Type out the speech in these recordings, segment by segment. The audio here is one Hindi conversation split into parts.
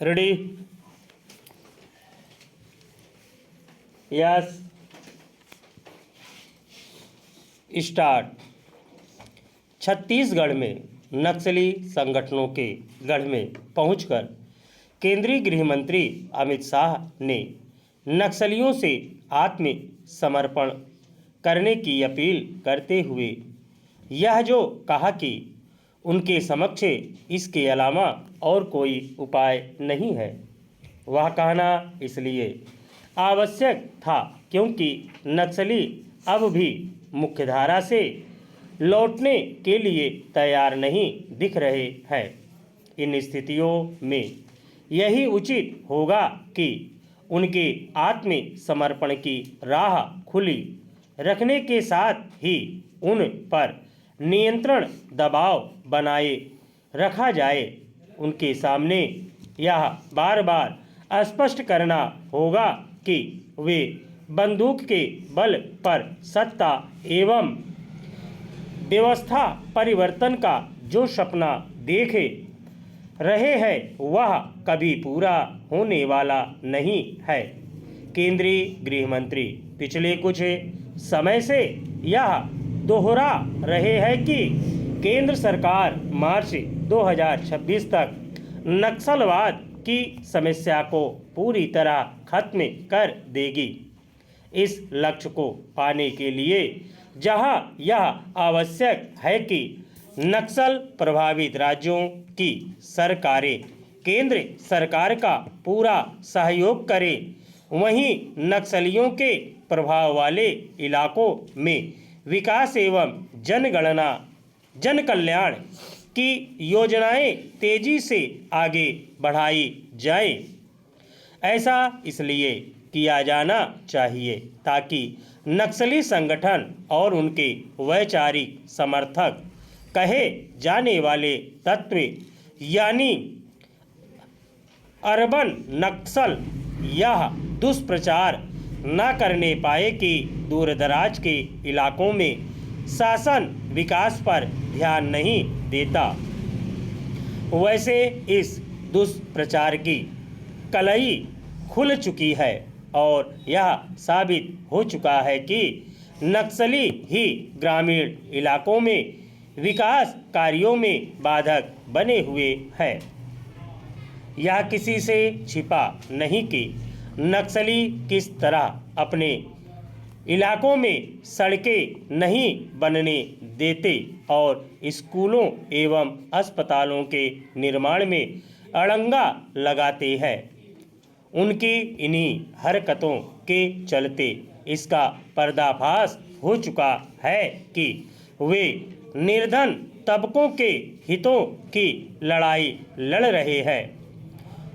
रेडी? Yes, start. छत्तीसगढ़ में नक्सली संगठनों के गढ़ में पहुंचकर केंद्रीय गृह मंत्री अमित शाह ने नक्सलियों से आत्मसमर्पण करने की अपील करते हुए यह जो कहा कि उनके समक्ष इसके अलावा और कोई उपाय नहीं है। वह कहना इसलिए आवश्यक था क्योंकि नक्सली अब भी मुख्यधारा से लौटने के लिए तैयार नहीं दिख रहे हैं। इन स्थितियों में यही उचित होगा कि उनके आत्मसमर्पण की राह खुली रखने के साथ ही उन पर नियंत्रण दबाव बनाए रखा जाए। उनके सामने यह बार बार स्पष्ट करना होगा कि वे बंदूक के बल पर सत्ता एवं व्यवस्था परिवर्तन का जो सपना देखे रहे हैं वह कभी पूरा होने वाला नहीं है। केंद्रीय गृह मंत्री पिछले कुछ समय से यह दोहरा रहे हैं कि केंद्र सरकार मार्च 2026 तक नक्सलवाद की समस्या को पूरी तरह खत्म कर देगी। इस लक्ष्य को पाने के लिए जहां यह आवश्यक है कि नक्सल प्रभावित राज्यों की सरकारें केंद्र सरकार का पूरा सहयोग करें, वहीं नक्सलियों के प्रभाव वाले इलाकों में विकास एवं जनगणना जन कल्याण की योजनाएं तेजी से आगे बढ़ाई जाए। ऐसा इसलिए किया जाना चाहिए ताकि नक्सली संगठन और उनके वैचारिक समर्थक कहे जाने वाले तत्व यानी अर्बन नक्सल यह दुष्प्रचार न करने पाए कि दूरदराज के इलाकों में शासन विकास पर ध्यान नहीं देता। वैसे इस दुष्प्रचार की कलई खुल चुकी है और यह साबित हो चुका है कि नक्सली ही ग्रामीण इलाकों में विकास कार्यों में बाधक बने हुए हैं। यह किसी से छिपा नहीं कि नक्सली किस तरह अपने इलाकों में सड़कें नहीं बनने देते और स्कूलों एवं अस्पतालों के निर्माण में अड़ंगा लगाते हैं। उनकी इन्हीं हरकतों के चलते इसका पर्दाफाश हो चुका है कि वे निर्धन तबकों के हितों की लड़ाई लड़ रहे हैं।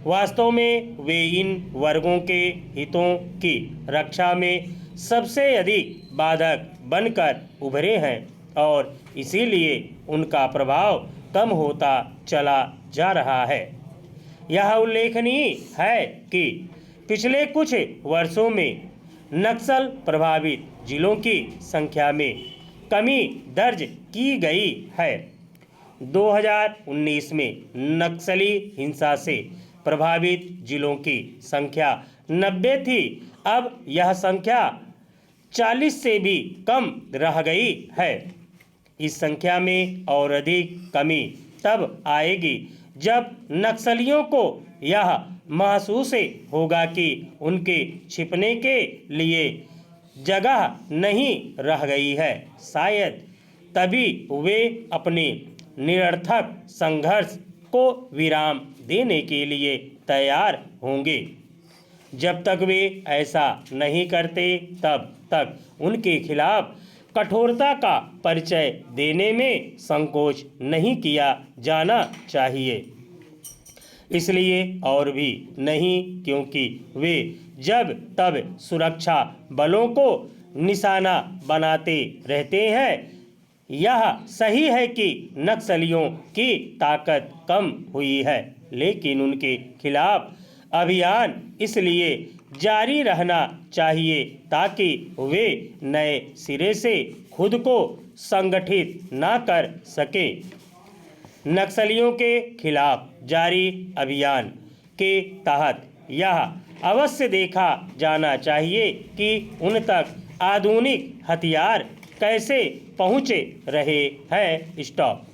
वास्तव में वे इन वर्गों के हितों की रक्षा में सबसे अधिक बाधक बनकर उभरे हैं और इसीलिए उनका प्रभाव कम होता चला जा रहा है। यह उल्लेखनीय है कि पिछले कुछ वर्षों में नक्सल प्रभावित जिलों की संख्या में कमी दर्ज की गई है। 2019 में नक्सली हिंसा से प्रभावित जिलों की संख्या 90 थी। अब यह संख्या 40 से भी कम रह गई है। इस संख्या में और अधिक कमी तब आएगी जब नक्सलियों को यह महसूस होगा कि उनके छिपने के लिए जगह नहीं रह गई है। शायद तभी वे अपने निरर्थक संघर्ष को विराम देने के लिए तैयार होंगे। जब तक वे ऐसा नहीं करते तब तक उनके खिलाफ कठोरता का परिचय देने में संकोच नहीं किया जाना चाहिए। इसलिए और भी नहीं क्योंकि वे जब तब सुरक्षा बलों को निशाना बनाते रहते हैं। यह सही है कि नक्सलियों की ताकत कम हुई है, लेकिन उनके खिलाफ अभियान इसलिए जारी रहना चाहिए ताकि वे नए सिरे से खुद को संगठित ना कर सकें। नक्सलियों के खिलाफ जारी अभियान के तहत यह अवश्य देखा जाना चाहिए कि उन तक आधुनिक हथियार कैसे पहुँच रहे हैं। स्टॉप।